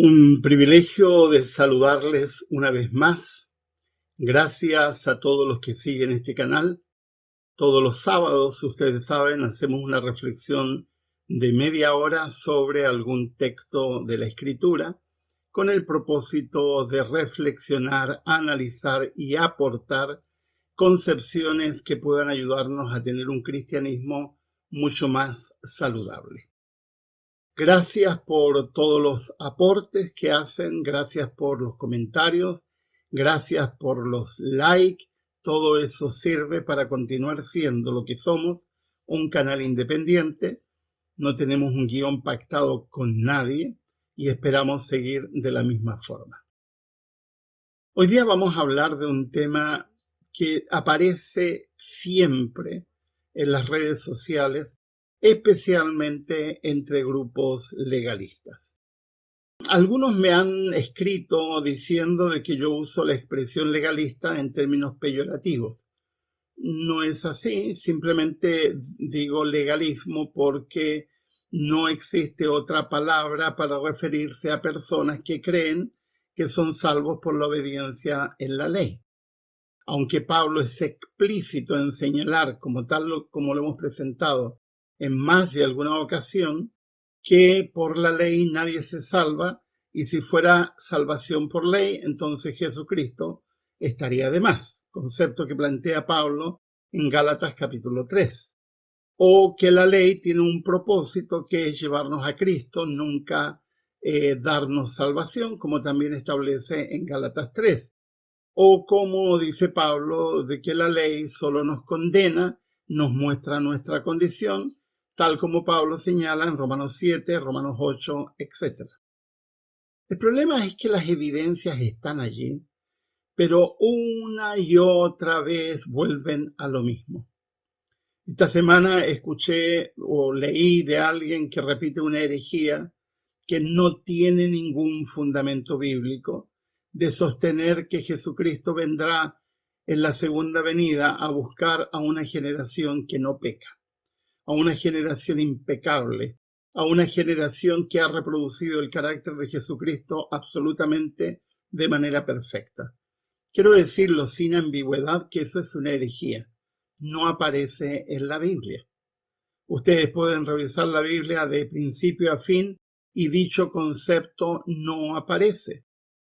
Un privilegio de saludarles una vez más. Gracias a todos los que siguen este canal. Todos los sábados, ustedes saben, hacemos una reflexión de media hora sobre algún texto de la Escritura con el propósito de reflexionar, analizar y aportar concepciones que puedan ayudarnos a tener un cristianismo mucho más saludable. Gracias por todos los aportes que hacen, gracias por los comentarios, gracias por los likes. Todo eso sirve para continuar siendo lo que somos, un canal independiente. No tenemos un guión pactado con nadie y esperamos seguir de la misma forma. Hoy día vamos a hablar de un tema que aparece siempre en las redes sociales, especialmente entre grupos legalistas. Algunos me han escrito diciendo de que yo uso la expresión legalista en términos peyorativos. No es así, simplemente digo legalismo porque no existe otra palabra para referirse a personas que creen que son salvos por la obediencia en la ley. Aunque Pablo es explícito en señalar, como lo hemos presentado en más de alguna ocasión, que por la ley nadie se salva, y si fuera salvación por ley, entonces Jesucristo estaría de más, concepto que plantea Pablo en Gálatas capítulo 3, o que la ley tiene un propósito que es llevarnos a Cristo, nunca darnos salvación, como también establece en Gálatas 3. O como dice Pablo, de que la ley solo nos condena, nos muestra nuestra condición, tal como Pablo señala en Romanos 7, Romanos 8, etc. El problema es que las evidencias están allí, pero una y otra vez vuelven a lo mismo. Esta semana escuché o leí de alguien que repite una herejía que no tiene ningún fundamento bíblico, de sostener que Jesucristo vendrá en la segunda venida a buscar a una generación que no peca, a una generación impecable, a una generación que ha reproducido el carácter de Jesucristo absolutamente de manera perfecta. Quiero decirlo sin ambigüedad que eso es una herejía. No aparece en la Biblia. Ustedes pueden revisar la Biblia de principio a fin y dicho concepto no aparece.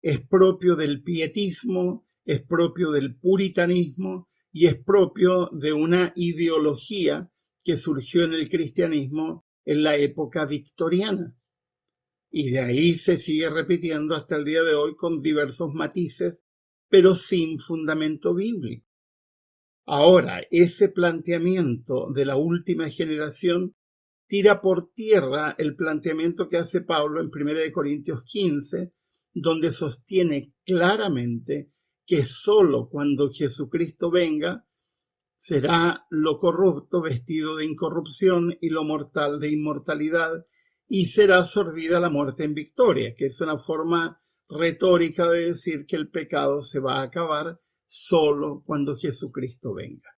Es propio del pietismo, es propio del puritanismo y es propio de una ideología que surgió en el cristianismo en la época victoriana. Y de ahí se sigue repitiendo hasta el día de hoy con diversos matices, pero sin fundamento bíblico. Ahora, ese planteamiento de la última generación tira por tierra el planteamiento que hace Pablo en 1 Corintios 15, donde sostiene claramente que sólo cuando Jesucristo venga será lo corrupto vestido de incorrupción y lo mortal de inmortalidad, y será sorbida la muerte en victoria, que es una forma retórica de decir que el pecado se va a acabar solo cuando Jesucristo venga.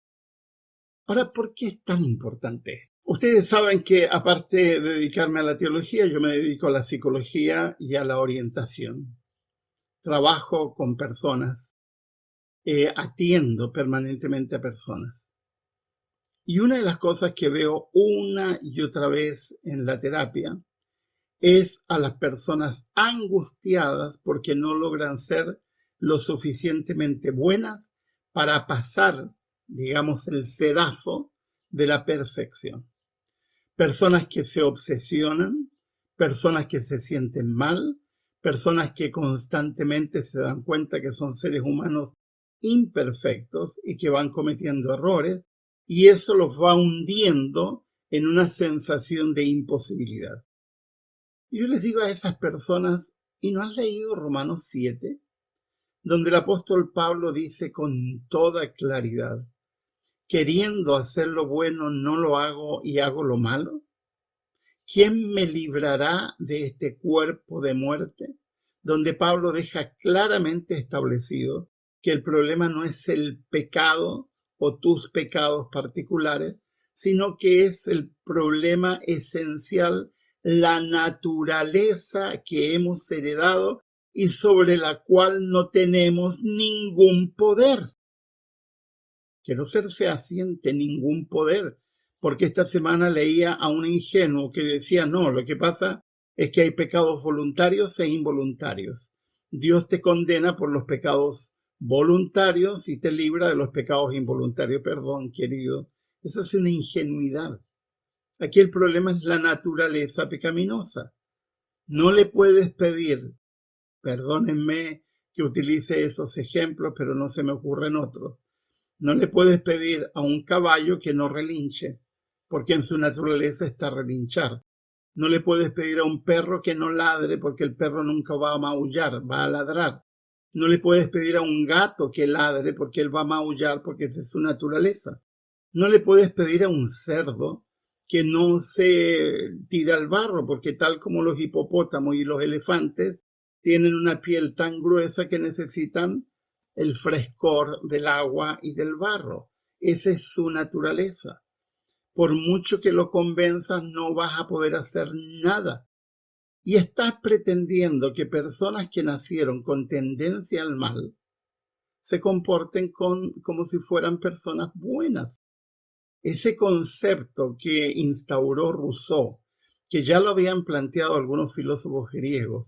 Ahora, ¿por qué es tan importante esto? Ustedes saben que aparte de dedicarme a la teología, yo me dedico a la psicología y a la orientación. Trabajo con personas, atiendo permanentemente a personas. Y una de las cosas que veo una y otra vez en la terapia es a las personas angustiadas porque no logran ser lo suficientemente buenas para pasar, digamos, el sedazo de la perfección. Personas que se obsesionan, personas que se sienten mal, personas que constantemente se dan cuenta que son seres humanos imperfectos y que van cometiendo errores, y eso los va hundiendo en una sensación de imposibilidad. Y yo les digo a esas personas, ¿y no has leído Romanos 7? Donde el apóstol Pablo dice con toda claridad, queriendo hacer lo bueno no lo hago y hago lo malo. ¿Quién me librará de este cuerpo de muerte? Donde Pablo deja claramente establecido que el problema no es el pecado o tus pecados particulares, sino que es el problema esencial la naturaleza que hemos heredado y sobre la cual no tenemos ningún poder. Que no ser fehaciente, ningún poder, porque esta semana leía a un ingenuo que decía, no, lo que pasa es que hay pecados voluntarios e involuntarios. Dios te condena por los pecados voluntarios y te libra de los pecados involuntarios. Perdón, querido, eso es una ingenuidad. Aquí el problema es la naturaleza pecaminosa. No le puedes pedir, perdónenme que utilice esos ejemplos, pero no se me ocurren otros. No le puedes pedir a un caballo que no relinche, porque en su naturaleza está relinchar. No le puedes pedir a un perro que no ladre, porque el perro nunca va a maullar, va a ladrar. No le puedes pedir a un gato que ladre, porque él va a maullar, porque esa es su naturaleza. No le puedes pedir a un cerdo que no se tire al barro, porque tal como los hipopótamos y los elefantes tienen una piel tan gruesa que necesitan el frescor del agua y del barro. Esa es su naturaleza. Por mucho que lo convenzas, no vas a poder hacer nada. Y estás pretendiendo que personas que nacieron con tendencia al mal se comporten como si fueran personas buenas. Ese concepto que instauró Rousseau, que ya lo habían planteado algunos filósofos griegos,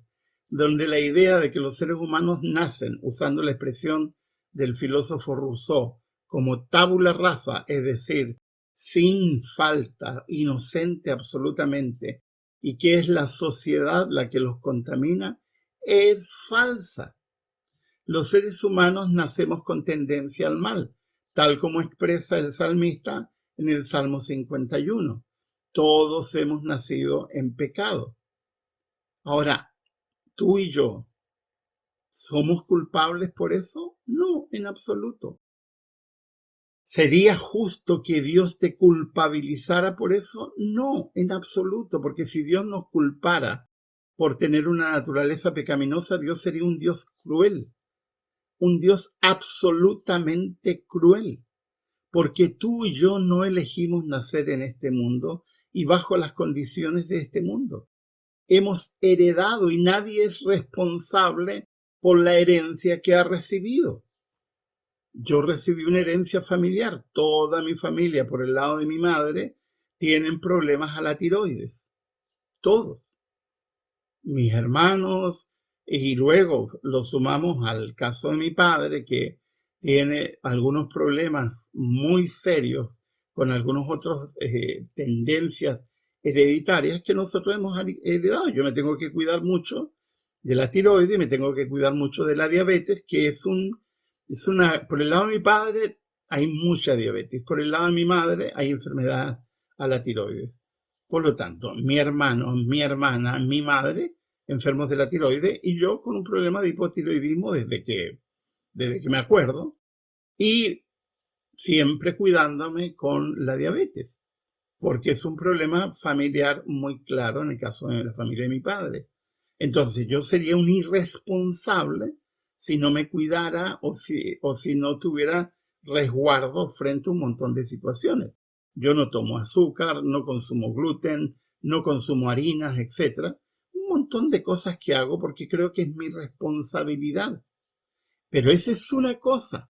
donde la idea de que los seres humanos nacen, usando la expresión del filósofo Rousseau, como tabula rasa, es decir, sin falta, inocente absolutamente, y que es la sociedad la que los contamina, es falsa. Los seres humanos nacemos con tendencia al mal, tal como expresa el salmista en el Salmo 51. Todos hemos nacido en pecado. Ahora, tú y yo, ¿somos culpables por eso? No, en absoluto. ¿Sería justo que Dios te culpabilizara por eso? No, en absoluto, porque si Dios nos culpara por tener una naturaleza pecaminosa, Dios sería un Dios cruel, un Dios absolutamente cruel, porque tú y yo no elegimos nacer en este mundo y bajo las condiciones de este mundo. Hemos heredado y nadie es responsable por la herencia que ha recibido. Yo recibí una herencia familiar. Toda mi familia, por el lado de mi madre, tienen problemas a la tiroides. Todos. Mis hermanos, y luego lo sumamos al caso de mi padre, que tiene algunos problemas muy serios con algunos otros tendencias hereditarias que nosotros hemos heredado. Yo me tengo que cuidar mucho de la tiroides, me tengo que cuidar mucho de la diabetes, que por el lado de mi padre hay mucha diabetes, por el lado de mi madre hay enfermedad a la tiroides. Por lo tanto, mi hermano, mi hermana, mi madre, enfermos de la tiroides, y yo con un problema de hipotiroidismo desde que me acuerdo, y siempre cuidándome con la diabetes, porque es un problema familiar muy claro en el caso de la familia de mi padre. Entonces yo sería un irresponsable si no me cuidara o si no tuviera resguardo frente a un montón de situaciones. Yo no tomo azúcar, no consumo gluten, no consumo harinas, etc. Un montón de cosas que hago porque creo que es mi responsabilidad. Pero esa es una cosa.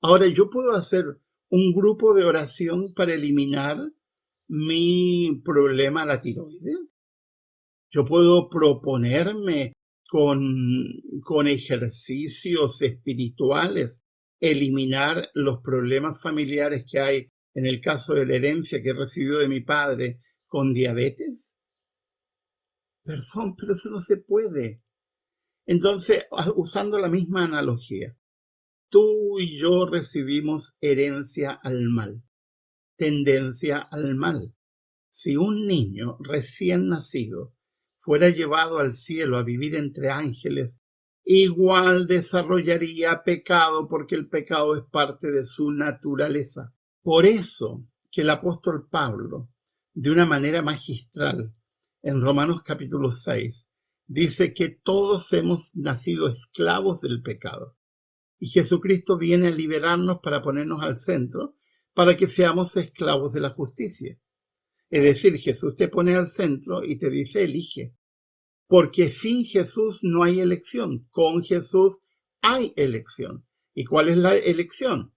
Ahora yo puedo hacer un grupo de oración para eliminar mi problema a la tiroides. Yo puedo proponerme con ejercicios espirituales eliminar los problemas familiares que hay en el caso de la herencia que he recibido de mi padre con diabetes. Perdón, pero eso no se puede. Entonces, usando la misma analogía, tú y yo recibimos herencia al mal, tendencia al mal. Si un niño recién nacido fuera llevado al cielo a vivir entre ángeles, igual desarrollaría pecado porque el pecado es parte de su naturaleza. Por eso que el apóstol Pablo, de una manera magistral, en Romanos capítulo 6, dice que todos hemos nacido esclavos del pecado y Jesucristo viene a liberarnos para ponernos al centro, para que seamos esclavos de la justicia. Es decir, Jesús te pone al centro y te dice elige. Porque sin Jesús no hay elección. Con Jesús hay elección. ¿Y cuál es la elección?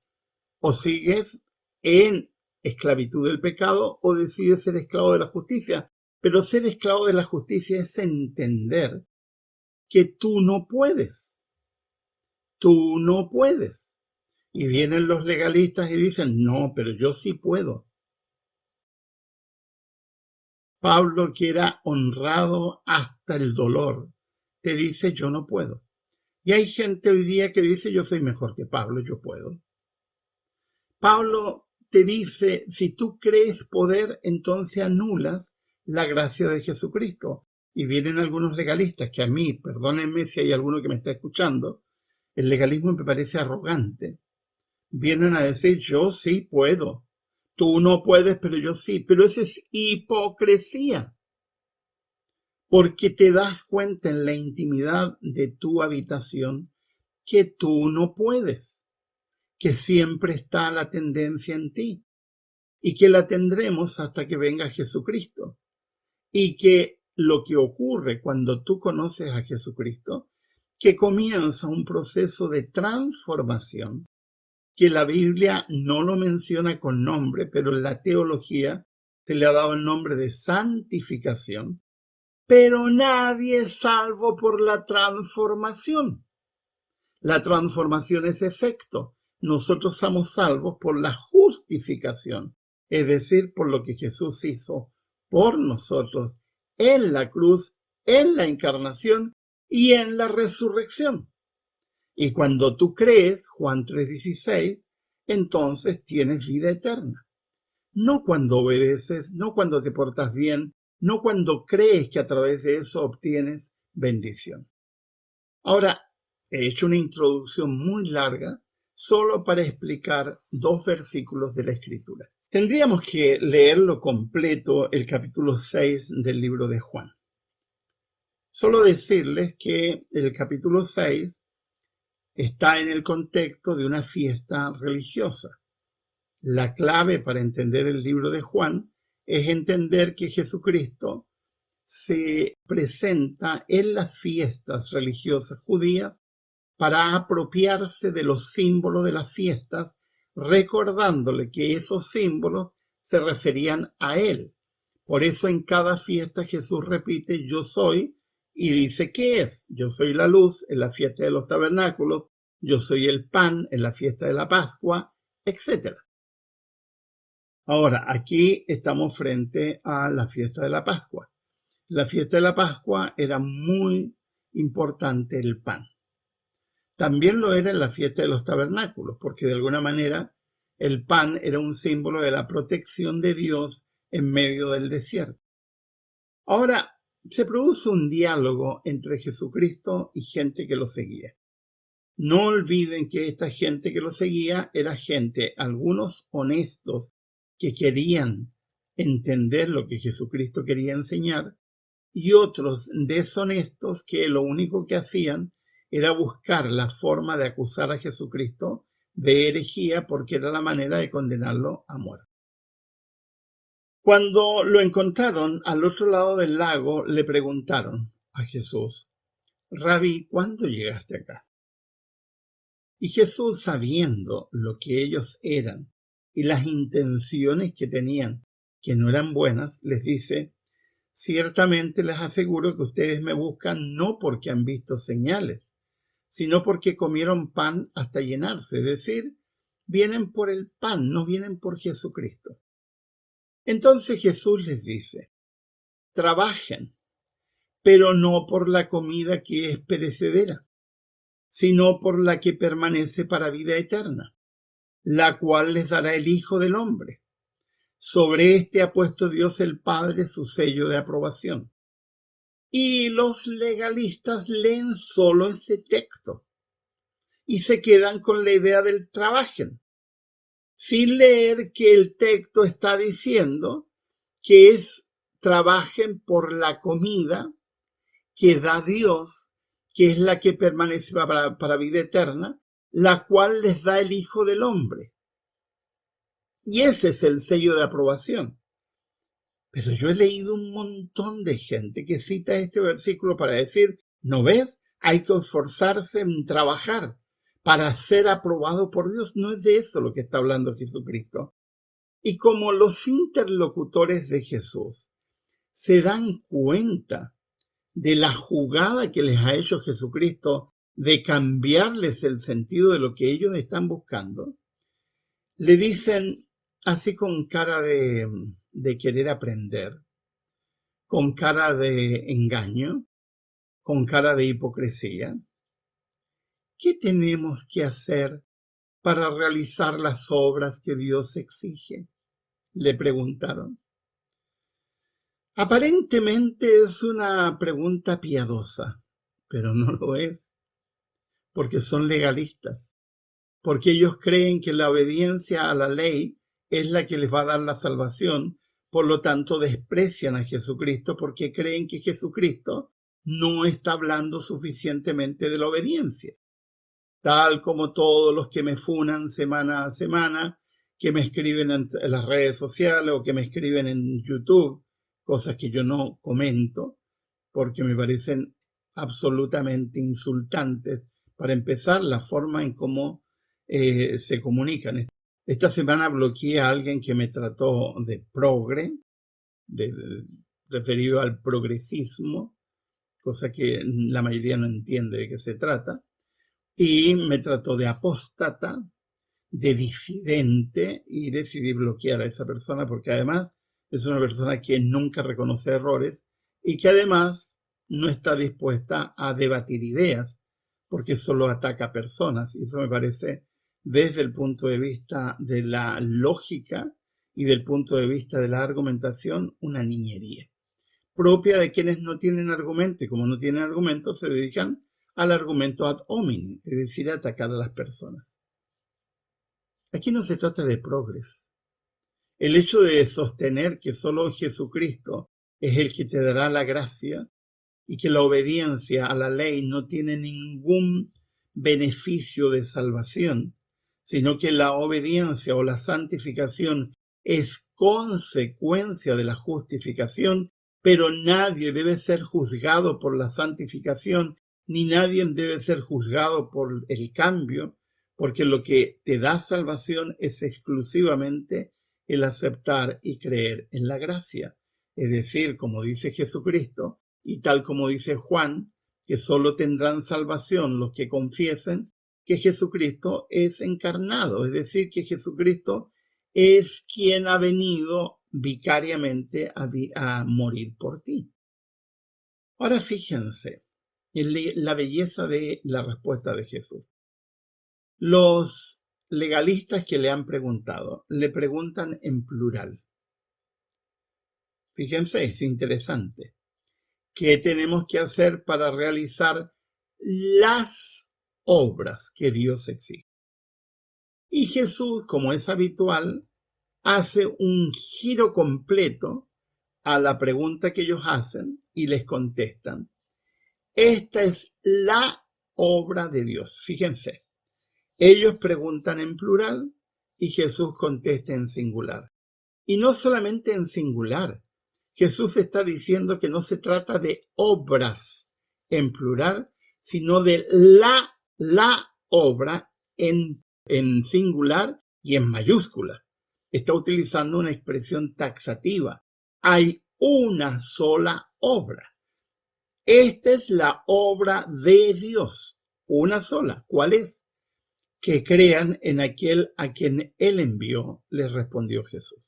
O sigues en esclavitud del pecado o decides ser esclavo de la justicia. Pero ser esclavo de la justicia es entender que tú no puedes. Tú no puedes. Y vienen los legalistas y dicen, no, pero yo sí puedo. Pablo, que era honrado hasta el dolor, te dice, yo no puedo. Y hay gente hoy día que dice, yo soy mejor que Pablo, yo puedo. Pablo te dice, si tú crees poder, entonces anulas la gracia de Jesucristo. Y vienen algunos legalistas que a mí, perdónenme si hay alguno que me está escuchando, el legalismo me parece arrogante. Vienen a decir, yo sí puedo. Tú no puedes, pero yo sí. Pero eso es hipocresía. Porque te das cuenta en la intimidad de tu habitación que tú no puedes. Que siempre está la tendencia en ti. Y que la tendremos hasta que venga Jesucristo. Y que lo que ocurre cuando tú conoces a Jesucristo, que comienza un proceso de transformación, que la Biblia no lo menciona con nombre, pero en la teología se le ha dado el nombre de santificación. Pero nadie es salvo por la transformación. La transformación es efecto. Nosotros somos salvos por la justificación, es decir, por lo que Jesús hizo por nosotros en la cruz, en la encarnación y en la resurrección. Y cuando tú crees, Juan 3:16, entonces tienes vida eterna. No cuando obedeces, no cuando te portas bien, no cuando crees que a través de eso obtienes bendición. Ahora, he hecho una introducción muy larga solo para explicar 2 versículos de la Escritura. Tendríamos que leerlo completo, el capítulo 6 del libro de Juan. Solo decirles que el capítulo 6 está en el contexto de una fiesta religiosa. La clave para entender el libro de Juan es entender que Jesucristo se presenta en las fiestas religiosas judías para apropiarse de los símbolos de las fiestas, recordándole que esos símbolos se referían a él. Por eso en cada fiesta Jesús repite yo soy y dice ¿qué es? Yo soy la luz en la fiesta de los tabernáculos, yo soy el pan en la fiesta de la Pascua, etc. Ahora, aquí estamos frente a la fiesta de la Pascua. La fiesta de la Pascua era muy importante el pan. También lo era en la fiesta de los tabernáculos, porque de alguna manera el pan era un símbolo de la protección de Dios en medio del desierto. Ahora, se produce un diálogo entre Jesucristo y gente que lo seguía. No olviden que esta gente que lo seguía era gente, algunos honestos, que querían entender lo que Jesucristo quería enseñar, y otros deshonestos que lo único que hacían era buscar la forma de acusar a Jesucristo de herejía porque era la manera de condenarlo a muerte. Cuando lo encontraron al otro lado del lago, le preguntaron a Jesús, Rabí, ¿cuándo llegaste acá? Y Jesús, sabiendo lo que ellos eran y las intenciones que tenían, que no eran buenas, les dice, ciertamente les aseguro que ustedes me buscan no porque han visto señales, sino porque comieron pan hasta llenarse, es decir, vienen por el pan, no vienen por Jesucristo. Entonces Jesús les dice, trabajen, pero no por la comida que es perecedera, sino por la que permanece para vida eterna, la cual les dará el Hijo del Hombre. Sobre este ha puesto Dios el Padre su sello de aprobación. Y los legalistas leen solo ese texto y se quedan con la idea del trabajen, sin leer que el texto está diciendo que es trabajen por la comida que da Dios, que es la que permanece para vida eterna, la cual les da el Hijo del Hombre. Y ese es el sello de aprobación. Pero yo he leído un montón de gente que cita este versículo para decir, ¿no ves? Hay que esforzarse en trabajar para ser aprobado por Dios. No es de eso lo que está hablando Jesucristo. Y como los interlocutores de Jesús se dan cuenta de la jugada que les ha hecho Jesucristo de cambiarles el sentido de lo que ellos están buscando, le dicen así con cara de querer aprender, con cara de engaño, con cara de hipocresía. ¿Qué tenemos que hacer para realizar las obras que Dios exige?, le preguntaron. Aparentemente es una pregunta piadosa, pero no lo es, porque son legalistas, porque ellos creen que la obediencia a la ley es la que les va a dar la salvación, por lo tanto desprecian a Jesucristo porque creen que Jesucristo no está hablando suficientemente de la obediencia. Tal como todos los que me funan semana a semana, que me escriben en las redes sociales o que me escriben en YouTube, cosas que yo no comento porque me parecen absolutamente insultantes. Para empezar, la forma en cómo se comunican. Esta semana bloqueé a alguien que me trató de progre, referido al progresismo, cosa que la mayoría no entiende de qué se trata, y me trató de apóstata, de disidente, y decidí bloquear a esa persona porque además es una persona que nunca reconoce errores y que además no está dispuesta a debatir ideas porque solo ataca a personas. Y eso me parece, desde el punto de vista de la lógica y del punto de vista de la argumentación, una niñería propia de quienes no tienen argumento, y como no tienen argumento se dedican al argumento ad hominem, es decir, a atacar a las personas. Aquí no se trata de progreso. El hecho de sostener que solo Jesucristo es el que te dará la gracia y que la obediencia a la ley no tiene ningún beneficio de salvación, sino que la obediencia o la santificación es consecuencia de la justificación, pero nadie debe ser juzgado por la santificación, ni nadie debe ser juzgado por el cambio, porque lo que te da salvación es exclusivamente el aceptar y creer en la gracia. Es decir, como dice Jesucristo, y tal como dice Juan, que solo tendrán salvación los que confiesen que Jesucristo es encarnado, es decir, que Jesucristo es quien ha venido vicariamente a morir por ti. Ahora fíjense en la belleza de la respuesta de Jesús. Los legalistas que le han preguntado, le preguntan en plural. Fíjense, es interesante. ¿Qué tenemos que hacer para realizar las obras que Dios exige? Y Jesús, como es habitual, hace un giro completo a la pregunta que ellos hacen y les contestan. Esta es la obra de Dios. Fíjense, ellos preguntan en plural y Jesús contesta en singular. Y no solamente en singular, Jesús está diciendo que no se trata de obras en plural, sino de la obra en singular y en mayúscula. Está utilizando una expresión taxativa. Hay una sola obra. Esta es la obra de Dios, una sola. ¿Cuál es? Que crean en aquel a quien Él envió, les respondió Jesús.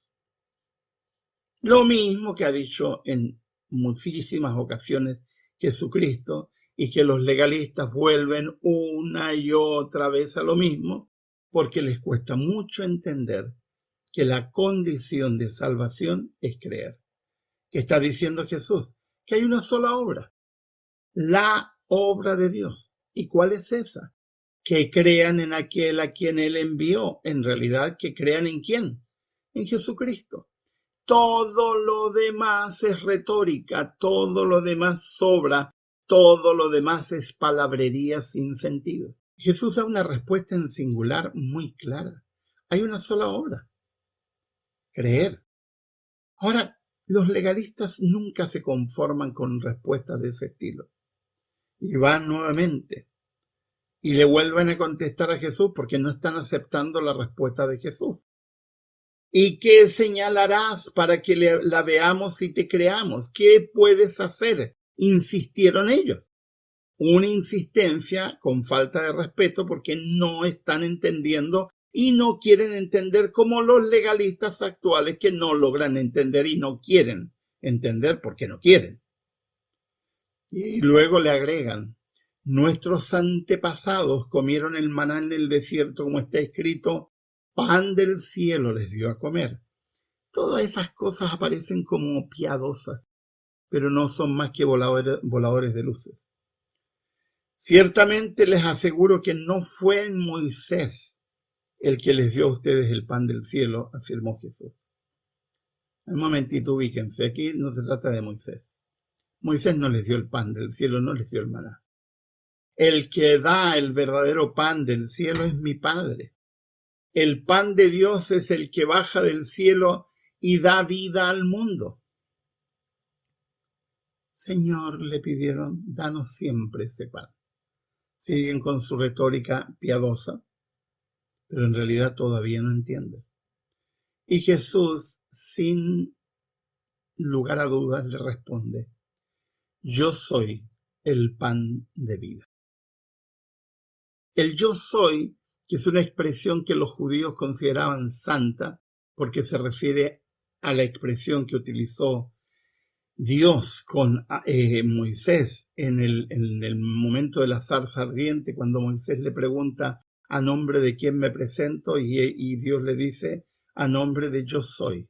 Lo mismo que ha dicho en muchísimas ocasiones Jesucristo y que los legalistas vuelven una y otra vez a lo mismo porque les cuesta mucho entender que la condición de salvación es creer. ¿Qué está diciendo Jesús? Que hay una sola obra, la obra de Dios. ¿Y cuál es esa? Que crean en aquel a quien Él envió. En realidad, que crean ¿en quién? En Jesucristo. Todo lo demás es retórica, todo lo demás sobra, todo lo demás es palabrería sin sentido. Jesús da una respuesta en singular muy clara. Hay una sola obra, creer. Ahora, Los legalistas nunca se conforman con respuestas de ese estilo. Y van nuevamente y le vuelven a contestar a Jesús porque no están aceptando la respuesta de Jesús. ¿Y qué señalarás para que la veamos y te creamos? ¿Qué puedes hacer? Insistieron ellos. Una insistencia con falta de respeto porque no están entendiendo y no quieren entender, como los legalistas actuales que no logran entender y no quieren entender porque no quieren. Y luego le agregan: nuestros antepasados comieron el maná en el desierto, como está escrito, pan del cielo les dio a comer. Todas esas cosas aparecen como piadosas, pero no son más que voladores de luces. Ciertamente les aseguro que no fue Moisés el que les dio a ustedes el pan del cielo, afirmó Jesús. Un momentito, ubíquense, aquí no se trata de Moisés. Moisés no les dio el pan del cielo, no les dio el maná. El que da el verdadero pan del cielo es mi Padre. El pan de Dios es el que baja del cielo y da vida al mundo. Señor, le pidieron, danos siempre ese pan. Siguen con su retórica piadosa, pero en realidad todavía no entienden. Y Jesús, sin lugar a dudas, le responde: yo soy el pan de vida. El yo soy, que es una expresión que los judíos consideraban santa, porque se refiere a la expresión que utilizó Dios con Moisés en el momento de la zarza ardiente, cuando Moisés le pregunta: ¿a nombre de quién me presento? Y Dios le dice: a nombre de yo soy,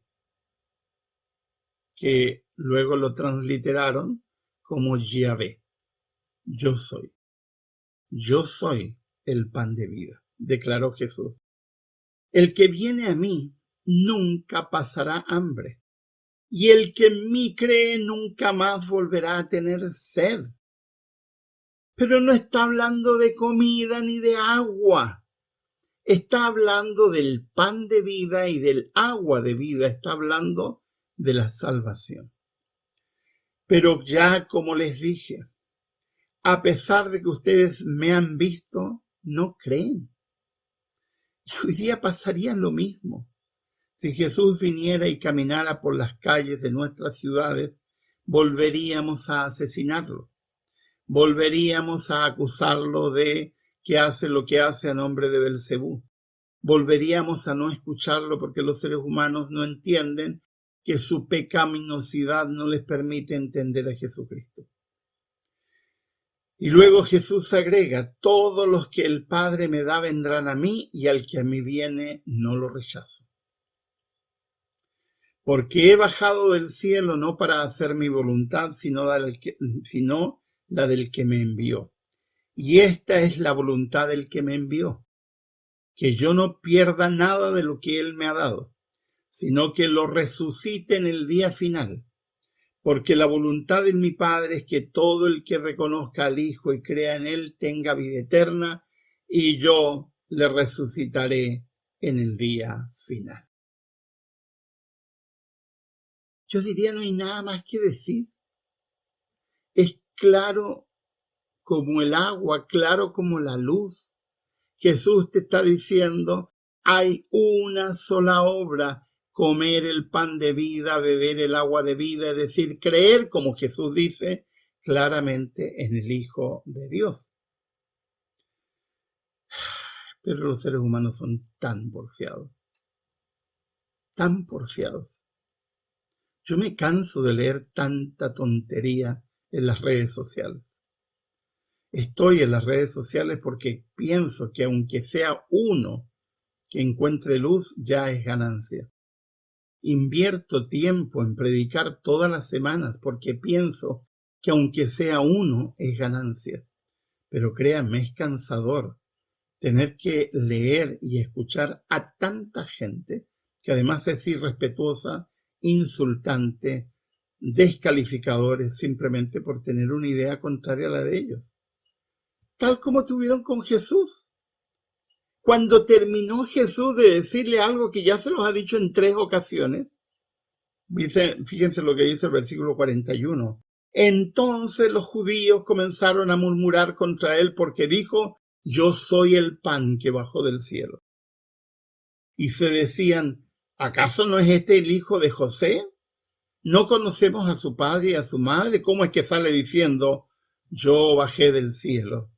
que luego lo transliteraron como Yahvé. Yo soy. Yo soy el pan de vida, declaró Jesús. El que viene a mí nunca pasará hambre, y el que en mí cree nunca más volverá a tener sed. Pero no está hablando de comida ni de agua. Está hablando del pan de vida y del agua de vida. Está hablando de la salvación. Pero ya, como les dije, a pesar de que ustedes me han visto, no creen. Y hoy día pasaría lo mismo. Si Jesús viniera y caminara por las calles de nuestras ciudades, volveríamos a asesinarlo. Volveríamos a acusarlo de que hace lo que hace a nombre de Belcebú. Volveríamos a no escucharlo porque los seres humanos no entienden que su pecaminosidad no les permite entender a Jesucristo. Y luego Jesús agrega: todos los que el Padre me da vendrán a mí, y al que a mí viene no lo rechazo. Porque he bajado del cielo no para hacer mi voluntad, sino la del que me envió. Y esta es la voluntad del que me envió: que yo no pierda nada de lo que él me ha dado, sino que lo resucite en el día final. Porque la voluntad de mi Padre es que todo el que reconozca al Hijo y crea en él tenga vida eterna, y yo le resucitaré en el día final. Yo diría, no hay nada más que decir. Es claro como el agua, claro como la luz. Jesús te está diciendo: hay una sola obra: comer el pan de vida, beber el agua de vida, es decir, creer, como Jesús dice claramente, en el Hijo de Dios. Pero los seres humanos son tan porfiados. Yo me canso de leer tanta tontería en las redes sociales. Estoy en las redes sociales porque pienso que aunque sea uno que encuentre luz, ya es ganancia. Invierto tiempo en predicar todas las semanas porque pienso que aunque sea uno es ganancia. Pero créanme, es cansador tener que leer y escuchar a tanta gente que además es irrespetuosa, insultante, descalificadores simplemente por tener una idea contraria a la de ellos. Tal como tuvieron con Jesús. Cuando terminó Jesús de decirle algo que ya se los ha dicho en 3 ocasiones, Fíjense lo que dice el versículo 41. Entonces los judíos comenzaron a murmurar contra él porque dijo, yo soy el pan que bajó del cielo. Y se decían, ¿acaso no es este el hijo de José? ¿No conocemos a su padre y a su madre? ¿Cómo es que sale diciendo, yo bajé del cielo?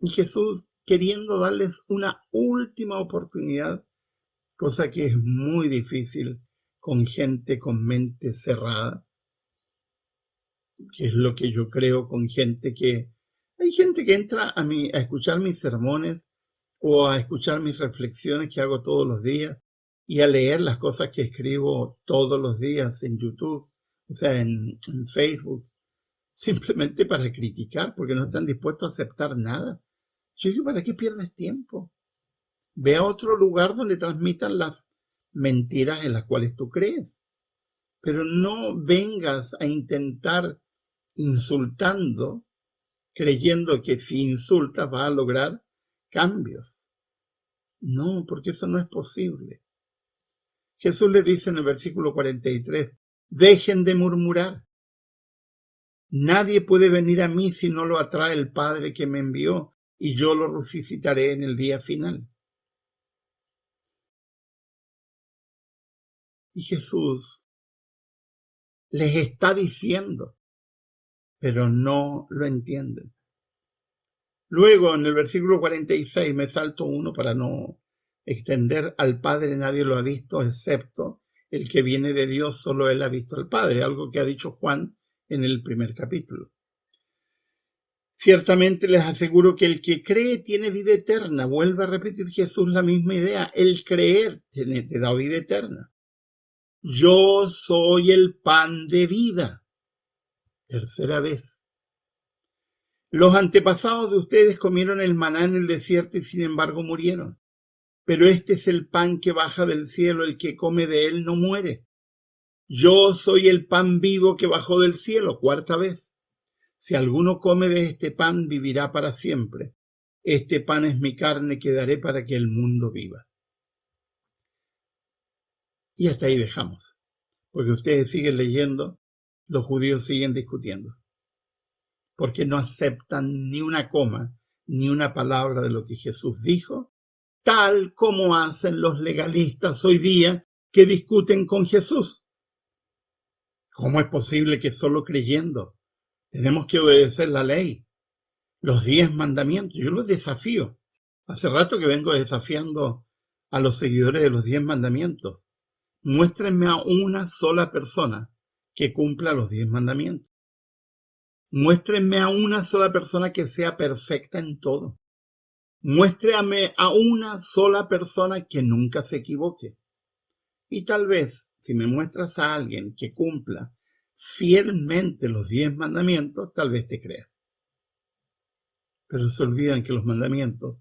Y Jesús, queriendo darles una última oportunidad, cosa que es muy difícil con gente con mente cerrada, que es lo que yo creo con gente que... Hay gente que entra a escuchar mis sermones o a escuchar mis reflexiones que hago todos los días y a leer las cosas que escribo todos los días en YouTube, o sea, en Facebook, simplemente para criticar, porque no están dispuestos a aceptar nada. Yo digo, ¿para qué pierdes tiempo? Ve a otro lugar donde transmitan las mentiras en las cuales tú crees. Pero no vengas a intentar insultando, creyendo que si insultas vas a lograr cambios. No, porque eso no es posible. Jesús le dice en el versículo 43, dejen de murmurar. Nadie puede venir a mí si no lo atrae el Padre que me envió, y yo lo resucitaré en el día final. Y Jesús les está diciendo, pero no lo entienden. Luego, en el versículo 46, me salto uno para no extender, al Padre nadie lo ha visto, excepto el que viene de Dios, solo él ha visto al Padre, algo que ha dicho Juan en el primer capítulo. Ciertamente les aseguro que el que cree tiene vida eterna. Vuelve a repetir Jesús la misma idea, el creer te da vida eterna. Yo soy el pan de vida. Tercera vez. Los antepasados de ustedes comieron el maná en el desierto y sin embargo murieron. Pero este es el pan que baja del cielo, el que come de él no muere. Yo soy el pan vivo que bajó del cielo, cuarta vez. Si alguno come de este pan, vivirá para siempre. Este pan es mi carne que daré para que el mundo viva. Y hasta ahí dejamos. Porque ustedes siguen leyendo, los judíos siguen discutiendo. Porque no aceptan ni una coma, ni una palabra de lo que Jesús dijo, tal como hacen los legalistas hoy día que discuten con Jesús. ¿Cómo es posible que solo creyendo tenemos que obedecer la ley, los 10 mandamientos? Yo los desafío. Hace rato que vengo desafiando a los seguidores de los 10 mandamientos. Muéstrenme a una sola persona que cumpla los 10 mandamientos. Muéstrenme a una sola persona que sea perfecta en todo. Muéstrenme a una sola persona que nunca se equivoque. Y tal vez, si me muestras a alguien que cumpla fielmente los 10 mandamientos, tal vez te crea. Pero se olvidan que los mandamientos,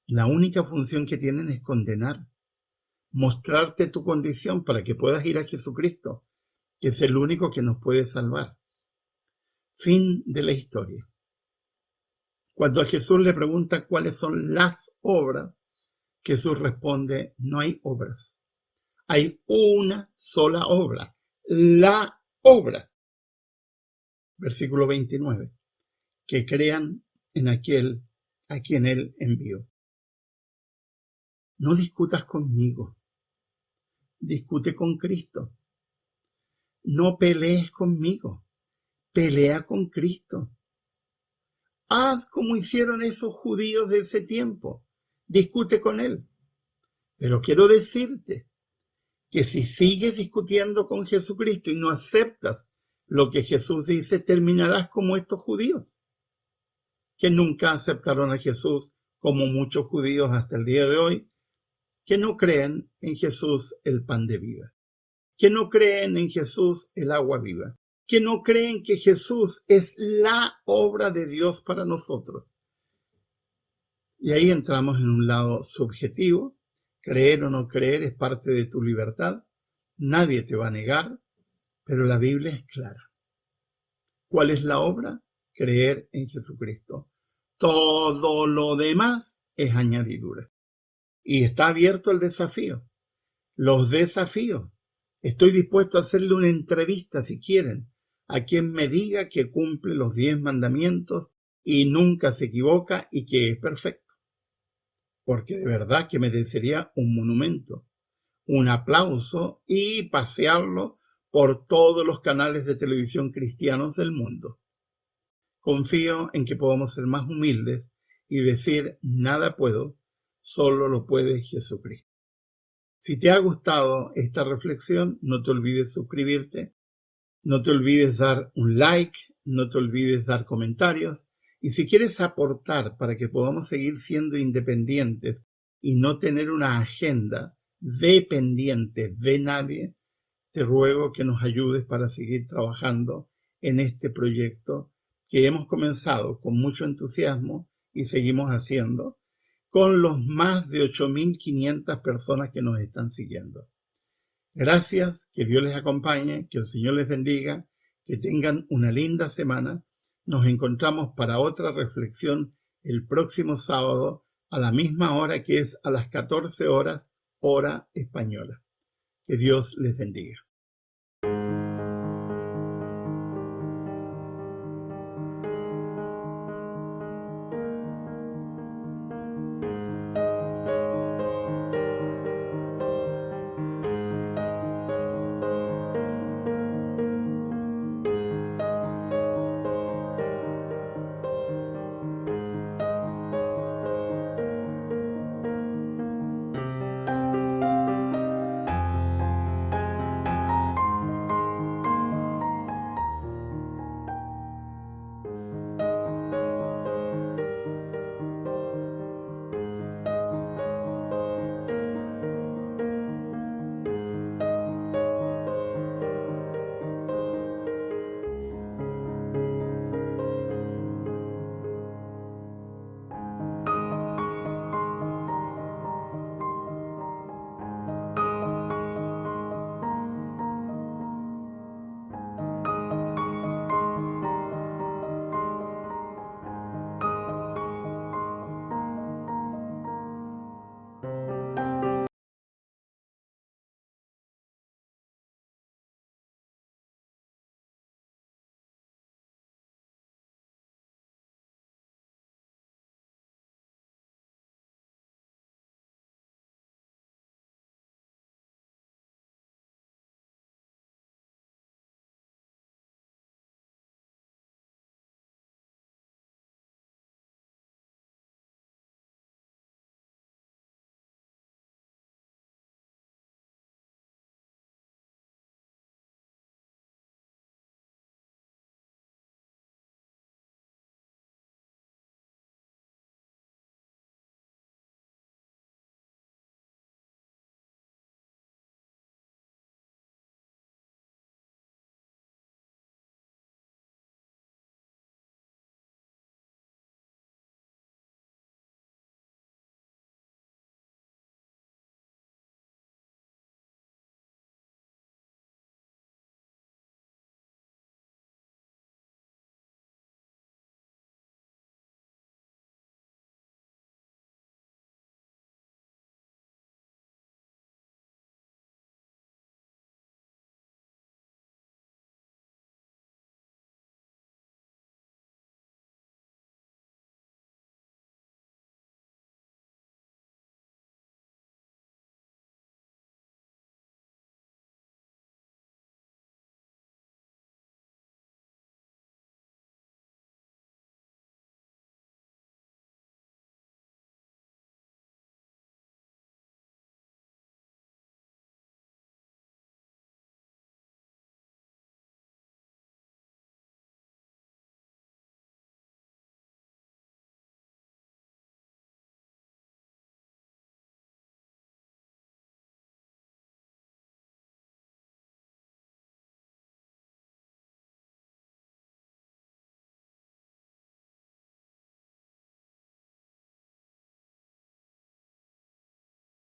la única función que tienen es condenar, mostrarte tu condición para que puedas ir a Jesucristo, que es el único que nos puede salvar. Fin de la historia. Cuando a Jesús le pregunta cuáles son las obras, Jesús responde, no hay obras. Hay una sola obra, la obra. Versículo 29. Que crean en aquel a quien él envió. No discutas conmigo, discute con Cristo. No pelees conmigo, pelea con Cristo. Haz como hicieron esos judíos de ese tiempo, discute con él. Pero quiero decirte que si sigues discutiendo con Jesucristo y no aceptas lo que Jesús dice, terminarás como estos judíos, que nunca aceptaron a Jesús, como muchos judíos hasta el día de hoy, que no creen en Jesús el pan de vida, que no creen en Jesús el agua viva, que no creen que Jesús es la obra de Dios para nosotros. Y ahí entramos en un lado subjetivo. Creer o no creer es parte de tu libertad. Nadie te va a negar, pero la Biblia es clara. ¿Cuál es la obra? Creer en Jesucristo. Todo lo demás es añadidura. Y está abierto el desafío. Los desafío. Estoy dispuesto a hacerle una entrevista si quieren, a quien me diga que cumple los 10 mandamientos y nunca se equivoca y que es perfecto. Porque de verdad que merecería un monumento, un aplauso y pasearlo por todos los canales de televisión cristianos del mundo. Confío en que podamos ser más humildes y decir nada puedo, solo lo puede Jesucristo. Si te ha gustado esta reflexión, no te olvides suscribirte, no te olvides dar un like, no te olvides dar comentarios y si quieres aportar para que podamos seguir siendo independientes y no tener una agenda dependiente de nadie, te ruego que nos ayudes para seguir trabajando en este proyecto que hemos comenzado con mucho entusiasmo y seguimos haciendo con los más de 8.500 personas que nos están siguiendo. Gracias, que Dios les acompañe, que el Señor les bendiga, que tengan una linda semana. Nos encontramos para otra reflexión el próximo sábado a la misma hora que es a las 14 horas, hora española. Que Dios les bendiga.